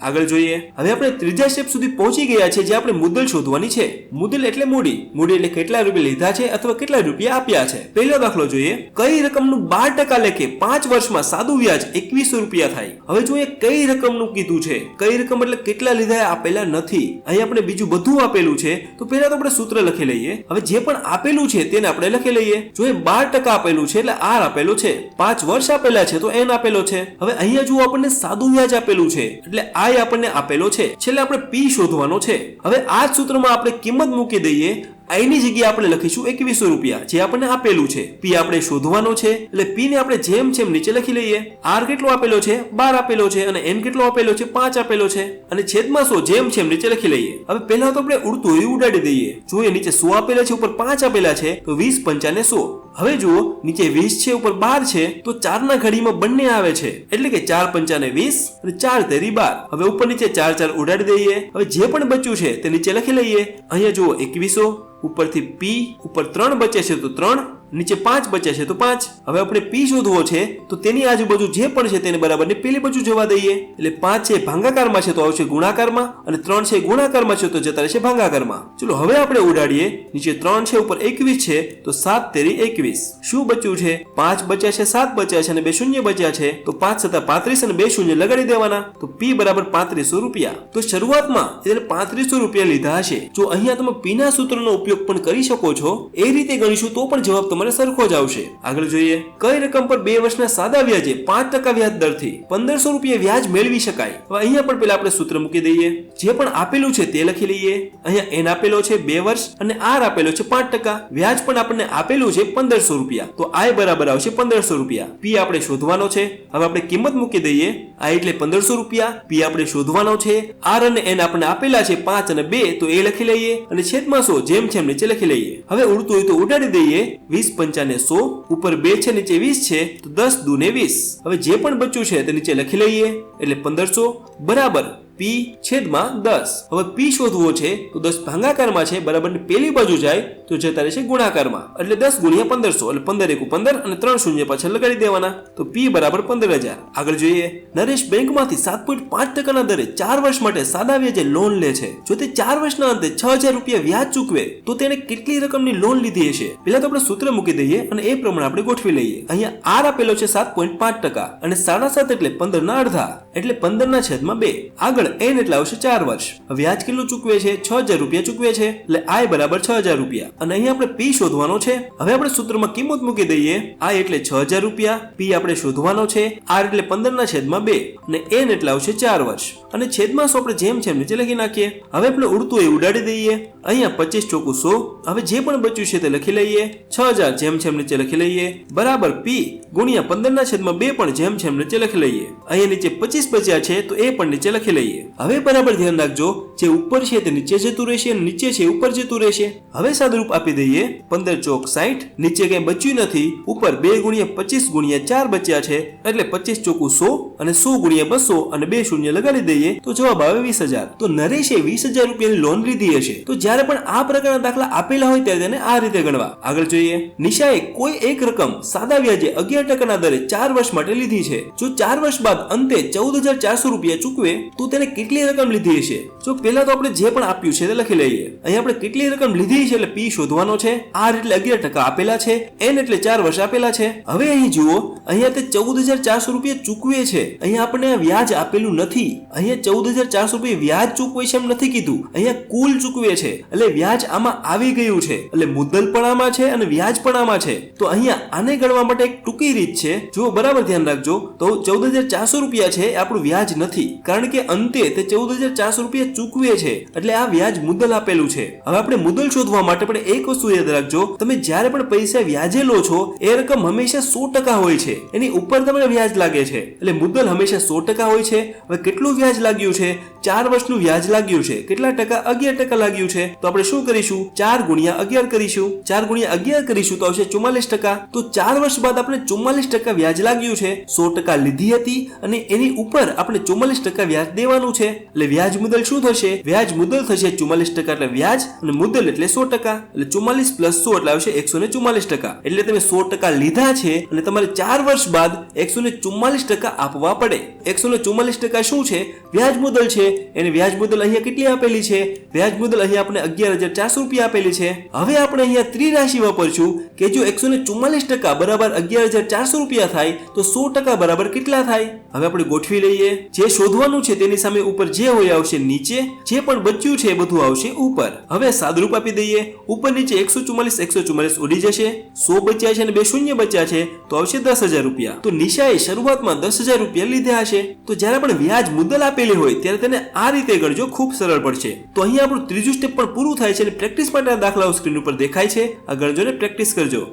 આગળ જોઈએ, હવે આપણે ત્રીજા સ્ટેપ સુધી પહોંચી ગયા છે, જે આપણે મુદ્દલ શોધવાની છે. મુદ્દલ એટલે મૂડી. મૂડી એટલે કેટલા રૂપિયા લીધા છે અથવા કેટલા રૂપિયા આપ્યા છે. પહેલો દાખલો જોઈએ, કઈ રકમનું 12% લેખે 5 વર્ષમાં સાદું વ્યાજ 2100 રૂપિયા થાય. હવે જોઈએ કઈ રકમનું કીધું છે. કઈ રકમ એટલે કેટલા લીધા આપેલા નથી. અહીં આપણે બીજું બધું આપેલું છે, તો પહેલા તો આપણે સૂત્ર લખી લઈએ. હવે જે પણ આપેલું છે તેને આપણે લખી લઈએ. જો 12% આપેલું છે એટલે R આપેલો છે, 5 વર્ષ આપેલા છે તો N આપેલો છે. હવે અહીંયા જુઓ આપણને સાદું વ્યાજ આપેલું છે એટલે I આપણને આપેલો છે. છેલ્લે આપણે P શોધવાનો છે. હવે આ જ સૂત્રમાં આપણે કિંમત મૂકી દઈએ. I ની જગ્યાએ આપણે લખીશું 2100 રૂપિયા, જે આપણને આપેલું છે. P આપણે શોધવાનો છે એટલે P ને આપણે જેમ જેમ નીચે લખી લઈએ. R કેટલો આપેલો છે? 12 આપેલો છે. અને N કેટલો આપેલો છે? 5 આપેલો છે. અને છેદમાં 100 જેમ જેમ નીચે લખી લઈએ. હવે પહેલા તો આપણે ઉડતું હોય ઉડાડી દઈએ. જોઈએ નીચે 100 આપેલા છે, ઉપર 5 આપેલા છે, તો 20 પંચાને 100. હવે જુઓ નીચે 20 છે, ઉપર 12 છે, તો 4 ના ઘડીમાં બંને આવે છે, એટલે કે 4 પંચાને 20 અને 4 તેરી 12. હવે ઉપર નીચે 4 4 ઉડાડી દઈએ. હવે જે પણ બચ્યું છે તે નીચે લખી લઈએ. અહીંયા જુઓ 2100, ઉપરથી P, ઉપર 3 બચે છે તો 3, નીચે 5 બચે છે તો 5. હવે આપણે P શોધવો છે, તો તેની આજુબાજુ જે પણ છે તેને બરાબરની પેલી બાજુ જવા દઈએ. એટલે 5 છે ભાગાકારમાં છે તો આવશે ગુણાકારમાં, અને 3 છે ગુણાકારમાં છે તો જતા રહેશે ભાગાકારમાં. ચલો હવે આપણે ઉડાડીએ. નીચે 3 છે, ઉપર 21 છે, તો 7 તેરી 21. શું બચ્યું છે? 5 બચ્યા છે, 7 બચ્યા છે અને 2 શૂન્ય બચ્યા છે, તો 5 7 35 અને 2 શૂન્ય લગાડી દેવાના. તો P બરાબર 3500 રૂપિયા. તો શરૂઆતમાં તેને 3500 રૂપિયા લીધા હશે. જો અહીંયા તમે P ના સૂત્રનો ઉપયોગ પણ કરી શકો છો. એ રીતે ગણીશું તો પણ જવાબ તમારે સરખો જ આવશે. આગળ જોઈએ, કઈ રકમ પર 2 વર્ષના સાદા વ્યાજે 5% વ્યાજ દરથી 1500 રૂપિયા વ્યાજ મેળવી શકાય. હવે અહીંયા પણ પહેલા આપણે સૂત્ર મૂકી દઈએ. જે પણ આપેલું છે તે લખી લઈએ. અહીંયા N આપેલો છે 2 વર્ષ અને R આપેલો છે 5%. વ્યાજ પણ આપણને આપેલું છે 1500 રૂપિયા, તો I બરાબર આવશે 1500 રૂપિયા. P આપણે શોધવાનો છે. હવે આપણે કિંમત મૂકી દઈએ. I એટલે 1500 રૂપિયા, P આપણે શોધવાનો છે. R અને N આપણને આપેલા છે 5 અને 2, તો એ લખી લઈએ અને છેદમાં 100 જેમ જેમ નીચે લખી લઈએ. હવે ઉડતું હોય તો ઉડાડી દઈએ. 20 પંચાને 100, ઉપર 2 છે, નીચે 20 છે, તો 10 દૂને 20. હવે જે પણ બચ્યું છે તે નીચે લખી લઈએ. એટલે 1500 બરાબર P છેદમાં 10. હવે P શોધવો છે, તો 10 ભાગાકારમાં છે, બરાબરની પેલી બાજુ જાય તો જતા રહેશે ગુણાકારમાં. એટલે 10 ગુણ્યા 1500, એટલે 15 એકુ 15 અને 3 શૂન્ય પાછળ લગાડી દેવાના. તો P બરાબર 15000. આગળ જોઈએ, નરેશ બેંકમાંથી 7.5% ના દરે 4 વર્ષ માટે સાદા વ્યાજે લોન લે છે. જો તે 4 વર્ષના અંતે 6000 રૂપિયા વ્યાજ ચૂકવે તો તેને કેટલી રકમની લોન લીધી હશે? પહેલા તો આપણે સૂત્ર મૂકી દઈએ અને એ પ્રમાણે આપણે ગોઠવી લઈએ. અહીંયા R આપેલો છે 7.5% અને 7.5 એટલે 15 ના અડધા, એટલે 15 ના છેદમાં 2. આગળ N એટલે આવશે 4 વર્ષ. વ્યાજ કેટલું ચૂકવે છે? 6000 રૂપિયા ચૂકવે છે, એટલે I બરાબર 6000 રૂપિયા. અને અહીંયા આપણે P શોધવાનો છે. હવે આપણે સૂત્રમાં કિંમત મૂકી દઈએ. I એટલે 6000 રૂપિયા, P આપણે શોધવાનો છે, R એટલે 15 ના છેદમાં 2 અને N એટલે આવશે 4 વર્ષ. અને છેદમાં 100 આપણે જેમ જેમ નીચે લખી નાખીએ. હવે આપણે ઉડતું એ ઉડાડી દઈએ. અહીંયા 25 ચોકુ 100. હવે જે પણ બચ્યું છે તે લખી લઈએ. 6000 જેમ જેમ નીચે લખી લઈએ બરાબર P ગુણ્યા 15 ના છેદમાં 2 પણ જેમ જેમ નીચે લખી લઈએ. અહીંયા નીચે 25 બચ્યા છે તો એ પણ નીચે લખી લઈએ. હવે બરાબર ધ્યાન રાખજો, જે ઉપર છે તે નીચે જતું રહેશે અને નીચે છે ઉપર જતું રહેશે. હવે સાદુરૂપ આપી દઈએ. 15 ચોક 60, નીચે કઈ બચ્યું નથી, ઉપર 2 ગુણ્યા 25 ગુણ્યા 4 બચ્યા છે, એટલે 25 ચોકુ 100 અને 100 ગુણ્યા 200 અને 2 શૂન્ય લગાડી દઈએ તો જવાબ આવે 20000. તો નરેશે 20000 રૂપિયાની લોન લીધી હશે. તો જ્યારે પણ આ પ્રકારના દાખલા આપેલા હોય ત્યારે તેને આ રીતે ગણવા. આગળ જોઈએ, નિશાએ કોઈ એક રકમ સાદા વ્યાજે 11% ના દરે 4 વર્ષ માટે લીધી છે. જો 4 વર્ષ બાદ અંતે 14400 રૂપિયા ચૂકવે તો તેને કેટલી રકમ લીધી હશે? જો પહેલા તો આપણે જે પણ આપ્યું છે તે લખી લઈએ. અહીં આપણે કેટલી રકમ લીધી છે એટલે P શોધવાનો છે. R એટલે 11% આપેલા છે, N એટલે 4 વર્ષ આપેલા છે. હવે અહીં જુઓ, અહીંયા તે 14400 રૂપિયા ચૂકવે છે. અહીંયા આપણને વ્યાજ આપેલું નથી. અહીંયા 14400 રૂપિયા વ્યાજ ચૂકવે છે એમ નથી કીધું, અહીંયા કુલ ચૂકવે છે, એટલે વ્યાજ આમાં આવી ગયું છે. એટલે મુદ્દલ પણ આમાં છે અને વ્યાજ પણ આમાં છે. તો અહીંયા આને ગણવા માટે એક ટૂંકી રીત છે. જો બરાબર ધ્યાન રાખજો, તો 14400 રૂપિયા છે એ આપણું વ્યાજ નથી, કારણ કે અંતે તે 14400 રૂપિયા ચૂકવે છે, એટલે આ વ્યાજ મુદ્દલ આપેલું છે. હવે આપણે મુદ્દલ શોધવા માટે પણ એક વસ્તુ યાદ રાખજો, તમે જ્યારે પણ પૈસા વ્યાજે લો છો એ રકમ હંમેશા 100% હોય છે, એની ઉપર તમને વ્યાજ લાગે છે, એટલે મુદ્દલ હંમેશા 100% હોય છે. હવે કેટલું વ્યાજ લાગ્યું છે? 4 વર્ષનું વ્યાજ લાગ્યું છે. કેટલા ટકા? 11% લાગ્યું છે. તો આપણે શું કરીશું? 4 ગુણ્યા 11 કરીશું. 4 ગુણ્યા 11 કરીશું તો આવશે 44%. તો 4 વર્ષ બાદ આપણે 44% વ્યાજ લાગ્યું છે. 100% લીધી હતી અને એની ઉપર આપણે 44% વ્યાજ દેવાનું છે. એટલે વ્યાજ મુદ્દલ શું થશે? વ્યાજ મુદ્દલ થશે 44% એટલે વ્યાજ અને મુદ્દલ એટલે 100%. એટલે 44 + 100 એટલે આવશે 144%. એટલે તમે 100% લીધા છે અને તમારે 4 વર્ષ બાદ 144% આપવા પડે. 144% શું છે? વ્યાજ મુદ્દલ છે. એને વ્યાજ મુદ્દલ અહીંયા કેટલી આપેલી છે? વ્યાજ મુદ્દલ અહીંયા આપણે 11,400 રૂપિયા આપેલી છે. હવે આપણે અહીંયા ત્રિરાશિ વાપરશું કે જો 144% બરાબર 11,400 રૂપિયા થાય તો 100% બરાબર કેટલા થાય? હવે આપણે ગોઠવી લઈએ. જે શોધવાનું છે તેની સામે ઉપર જે હોય આવશે નીચે, જે પણ બચ્યું છે એ બધું આવશે ઉપર. હવે સાદરૂપ આપી દઈએ. ઉપર નીચે 144 ઉડી જશે. 100 બચ્યા છે અને 2 શૂન્ય બચ્યા છે તો આવશે 10,000 રૂપિયા. તો નિશાએ શરૂઆતમાં 10,000 રૂપિયા લીધા હશે. તો જ્યારે પણ વ્યાજ મુદ્દલ આપેલી હોય ત્યારે તેને આ રીતે ગણજો, ખૂબ સરળ પડશે. તો અહીંયા આપણું ત્રીજું સ્ટેપ પણ પૂરું થાય છે અને પ્રેક્ટિસ માટે દાખલાઓ સ્ક્રીન ઉપર દેખાય છે. આ ગણજો ને પ્રેક્ટિસ કરજો.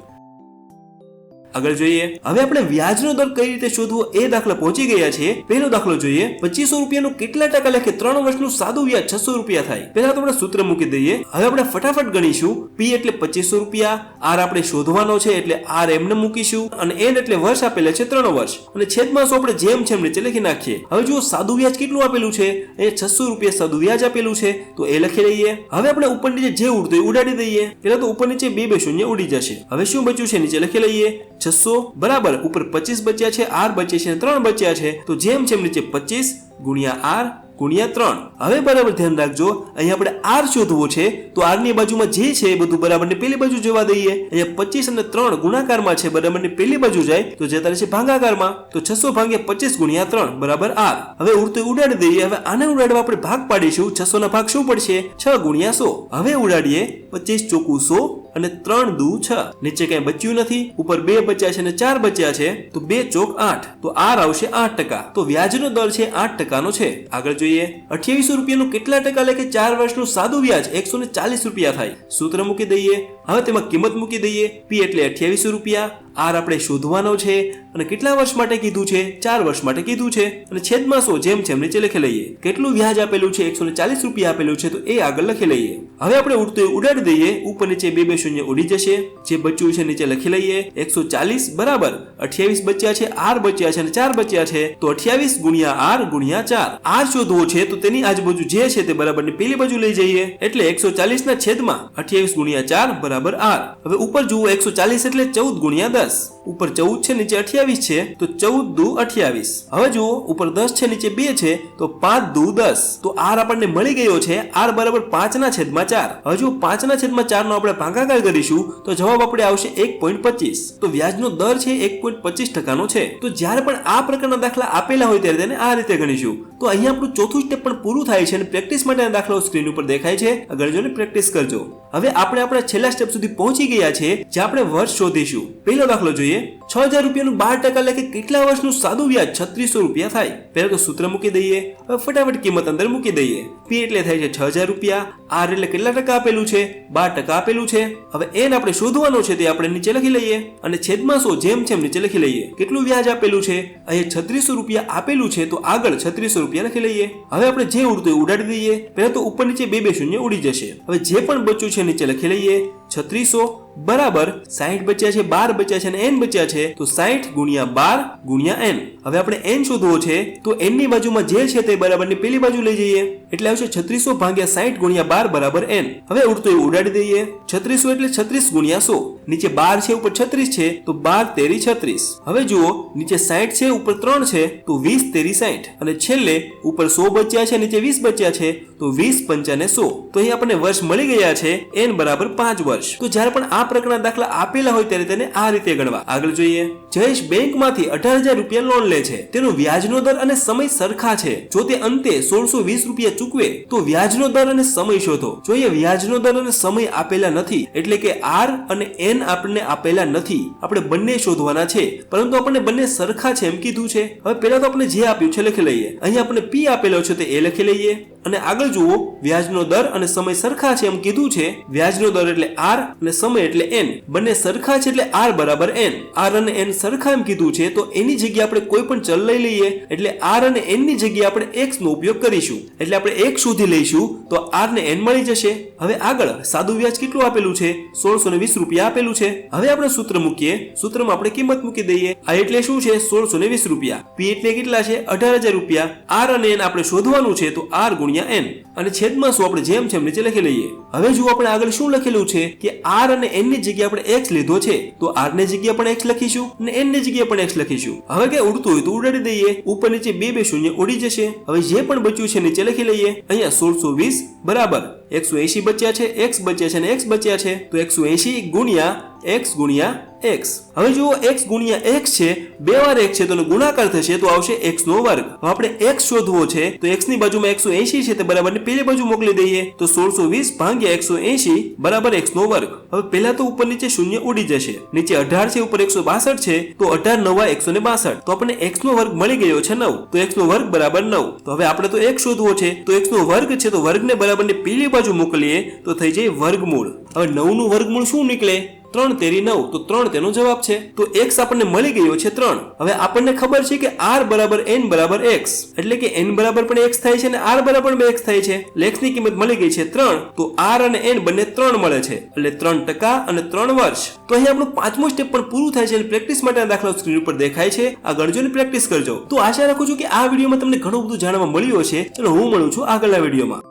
આગળ જોઈએ. હવે આપણે વ્યાજનો દર કઈ રીતે શોધવો એ દાખલા પહોંચી ગયા છે. પહેલો દાખલો જોઈએ. 2500 રૂપિયાનું કેટલા ટકા લેખે 3 વર્ષનું સાદું વ્યાજ 600 રૂપિયા થાય? પહેલા તો આપણે સૂત્ર મૂકી દઈએ. હવે આપણે ફટાફટ ગણીશું. P એટલે 2500 રૂપિયા, R આપણે શોધવાનો છે એટલે R એમને મૂકીશું અને N એટલે વર્ષ આપેલા છે 3 વર્ષ અને છેદમાં 100 આપણે જેમ છે એમ નીચે લખી નાખીએ. હવે જુઓ સાદું વ્યાજ કેટલું આપેલું છે? એ 600 રૂપિયા સાદું વ્યાજ આપેલું છે તો એ લખી લઈએ. હવે આપણે ઉપર નીચે જે ઉડતું એ ઉડાડી દઈએ. પહેલા તો ઉપર નીચે 2 શૂન્ય ઉડી જશે. હવે શું બચ્યું છે નીચે લખી લઈએ. 600 બરાબર ઉપર 25 બચ્યા છે, R બચ્યા છે અને 3 બચ્યા છે તો જેમ છે એમ નીચે 25 ગુણ્યા R ગુણ્યા 3. હવે બરાબર ધ્યાન રાખજો, અહીંયા આપણે R શોધવો છે તો R ની બાજુમાં જે છે એ બધું બરાબરની પેલી બાજુ જવા દઈએ. અહીંયા 25 અને 3 ગુણાકારમાં છે, બરાબરની પેલી બાજુ જાય તો જતા રહેશે ભાગાકારમાં. તો 600 ભાગ્યા 25 ગુણ્યા 3 બરાબર R. હવે ઉડતું ઉડાડી દઈએ. હવે આને ઉડાડવા આપણે ભાગ પાડીશું. 600 ના ભાગ શું પડશે? 6 ગુણ્યા 100. હવે ઉડાડીએ. 25 ચોકું 100 અને 3 દુ 6. નીચે કઈ બચ્યું નથી. ઉપર 2 બચ્યા છે અને 4 બચ્યા છે તો 2 ચોક 8 તો R આવશે 8%. તો વ્યાજનો દર છે 8% નો છે. આગળ જોઈએ. 2800 રૂપિયાનું કેટલા ટકા લે કે 4 વર્ષનું સાદું વ્યાજ 140 રૂપિયા થાય? સૂત્ર મૂકી દઈએ. હવે તેમાં કિંમત મૂકી દઈએ. P એટલે 2800 રૂપિયા, R આપણે શોધવાનો છે અને કેટલા વર્ષ માટે કીધું છે? 4 વર્ષ માટે કીધું છે અને છેદમાં 100 જેમ છે એમ નીચે લખી લઈએ. કેટલું વ્યાજ આપેલું છે? 140 રૂપિયા આપેલું છે તો એ આગળ લખી લઈએ. હવે આપણે ઉડતું ઉડાડી દઈએ. ઉપર નીચે 2 શૂન્ય ઉડી જશે. જે બચ્યું છે નીચે લખી લઈએ. 140 બરાબર 28 બચ્યા છે, R બચ્યા છે અને 4 બચ્યા છે તો 28 ગુણ્યા R ગુણ્યા 4. R શોધવો છે તો તેની આજુબાજુ જે છે તે બરાબરની પેલી બાજુ લઈ જઈએ એટલે 140 ના છેદમાં 28 ગુણ્યા 4 બરાબર R. હવે ઉપર જુઓ 140 એટલે 14 ગુણ્યા 10. ઉપર 14 છે નીચે 28 છે તો 14 દુ 28. હવે જુઓ ઉપર 10 છે નીચે 2 છે તો 5 દુ 10. તો R આપણને મળી ગયો છે. R બરાબર 5 ના છેદમાં 4. હવે જો 5 ના છેદમાં 4 નો આપણે ભાગાકાર કરીશું તો જવાબ આપણે આવશે 1.25. તો વ્યાજનો દર છે 1.25% નો છે. તો જ્યારે પણ આ પ્રકારના દાખલા આપેલા હોય ત્યારે તેને આ રીતે ગણીશું. તો અહીંયા આપણું ચોથું સ્ટેપ પણ પૂરું થાય છે અને પ્રેક્ટિસ માટેના દાખલાઓ સ્ક્રીન ઉપર દેખાય છે. આગળ જોઈને પ્રેક્ટિસ કરજો. હવે આપણે આપણા છેલ્લા સ્ટેપ સુધી પહોંચી ગયા છે જ્યાં આપણે વર્ષ શોધીશું. પહેલો દાખલો જોઈએ. 6000 રૂપિયાનું 12% લે કે કેટલા વર્ષનું સાદું વ્યાજ 3600 રૂપિયા થાય? પહેલા તો સૂત્ર મૂકી દઈએ. હવે ફટાફટ કિંમત અંદર મૂકી દઈએ. P એટલે થાય છે 6000 રૂપિયા, R એટલે કેટલા ટકા આપેલું છે? 12% આપેલું છે. હવે N આપણે શોધવાનો છે તે આપણે નીચે લખી લઈએ અને છેદમાં 100 જેમ છે એમ નીચે લખી લઈએ. કેટલું વ્યાજ આપેલું છે? અહીંયા 3600 રૂપિયા આપેલું છે તો આગળ 3600 રૂપિયા લખી લઈએ. હવે આપણે જે ઉડતું ઉડાડી દઈએ. પહેલા તો ઉપર નીચે 2 શૂન્ય ઉડી જશે. હવે જે પણ બચ્યું છે નીચે લખી લઈએ. 3600 બરાબર 60 બચ્યા છે, 12 બચ્યા છે અને N બચ્યા છે તો 60 ગુણ્યા 12 ગુણ્યા N. હવે આપણે N શોધવો છે તો N ની બાજુમાં જે છે તે બરાબરની પેલી બાજુ લઈ જઈએ એટલે આવશે 3600 ભાગ્યા 60 ગુણ્યા 12 બરાબર N. હવે ઉડતું ઉડાડી દઈએ. 3600 એટલે 36 ગુણ્યા 100. નીચે 12 છે ઉપર 36 છે તો 12 તેરી 36. હવે જુઓ નીચે 60 છે ઉપર 3 છે તો 20 તેરી 60 અને છેલ્લે ઉપર 100 બચ્યા છે નીચે 20 બચ્યા છે તો 20 પંચાને 100. તો અહીં આપણને વર્ષ મળી ગયા છે. N બરાબર 5 વર્ષ. તો જ્યારે પણ આ પ્રકારના દાખલા આપેલા હોય ત્યારે તેને આ રીતે ગણવા. આગળ જોઈએ. જયેશ બેંકમાંથી 18000 રૂપિયા લોન લે છે. તેનો વ્યાજનો દર અને સમય સરખા છે. જો તે અંતે 1620 રૂપિયા ચૂકવે તો વ્યાજનો દર અને સમય શોધો. જો એ વ્યાજનો દર અને સમય આપેલા નથી એટલે કે R અને N આપણને આપેલા નથી, આપણે બંને શોધવાના છે પરંતુ આપણને બંને સરખા છે એમ કીધું છે. હવે પહેલા તો આપણે જે આપ્યું છે લખી લઈએ. અહીં આપણે P આપેલો છે તો એ લખી લઈએ. અને આગળ જુઓ વ્યાજનો દર અને સમય સરખા છે એમ કીધું છે. વ્યાજનો દર એટલે r અને સમય એટલે n. બંને સરખા છે એટલે r બરાબર n. r અને n સરખા એમ કીધું છે તો એની જગ્યાએ આપણે કોઈ પણ ચલ લઈ લઈએ એટલે r અને n ની જગ્યાએ આપણે x નો ઉપયોગ કરીશું. એટલે આપણે x શોધી લઈશું તો r ને n મળી જશે. હવે આગળ સાદું વ્યાજ કેટલું આપેલું છે? 1620 રૂપિયા આપેલું છે. હવે આપણે સૂત્ર મૂકીએ. સૂત્રમાં આપણે કિંમત મૂકી દઈએ. આ એટલે શું છે? 1620 રૂપિયા. p એટલે કેટલા છે? 18000 રૂપિયા. r અને n આપણે શોધવાનું છે તો r ગુણ્યા n અને છેદમાં શું આપણે જેમ છે નીચે લખી લઈએ. હવે જો આપણે આગળ શું લખેલું છે કે r અને n ની જગ્યાએ આપણે x લીધો છે તો r ની જગ્યાએ પણ x લખીશું અને n ની જગ્યાએ પણ x લખીશું. હવે કે ઉડતું હોય તો ઉડાડી દઈએ. ઉપર નીચે બે શૂન્ય ઉડી જશે. હવે જે પણ બચ્યું છે નીચે લખી લઈએ. અહીંયા 1620 બરાબર 180 બચ્યા છે, x બચ્યા છે અને x બચ્યા છે તો 180 ગુણ્યા x ગુણ્યા x. હવે જુઓ x ગુણ્યા x છે, બે વાર x છે તો એનો ગુણાકાર થશે તો આવશે x નો વર્ગ. હવે આપણે x શોધવો છે તો x ની બાજુમાં 180 છે તે બરાબર ને પેલી બાજુ મોકલી દઈએ તો 1620 ભાગ્યા 180 બરાબર x નો વર્ગ. હવે પહેલા તો ઉપર નીચે શૂન્ય ઉડી જશે. નીચે 18 છે, ઉપર 162 છે તો 18 9 162 તો આપણને x નો વર્ગ મળી ગયો છે 9 તો x નો વર્ગ બરાબર 9. તો હવે આપણે તો x શોધવો છે તો x નો વર્ગ છે તો વર્ગને બરાબર ને પેલી બાજુ મોકલીએ તો થઈ જાય વર્ગમૂળ. હવે 9 નું વર્ગમૂળ શું નીકળે? 3 તેરી 9 તો 3 તેનો જવાબ છે. તો x આપણને મળી ગયો છે 3. હવે આપણને ખબર છે કે r બરાબર n બરાબર x એટલે કે n બરાબર પણ x થાય છે અને r બરાબર પણ x થાય છે. x ની કિંમત મળી ગઈ છે 3 તો r અને n બંને 3 મળે છે એટલે 3% અને 3 વર્ષ. તો અહીં આપણું પાંચમું સ્ટેપ પણ પૂરું થાય છે અને પ્રેક્ટિસ માટેના દાખલા સ્ક્રીન ઉપર દેખાય છે. આ ગણજો અને પ્રેક્ટિસ કરજો. તો આશા રાખું છું કે આ વિડીયોમાં તમને ઘણું બધું જાણવા મળ્યું હશે. ચલો હું મળું છું આગળના વિડીયોમાં.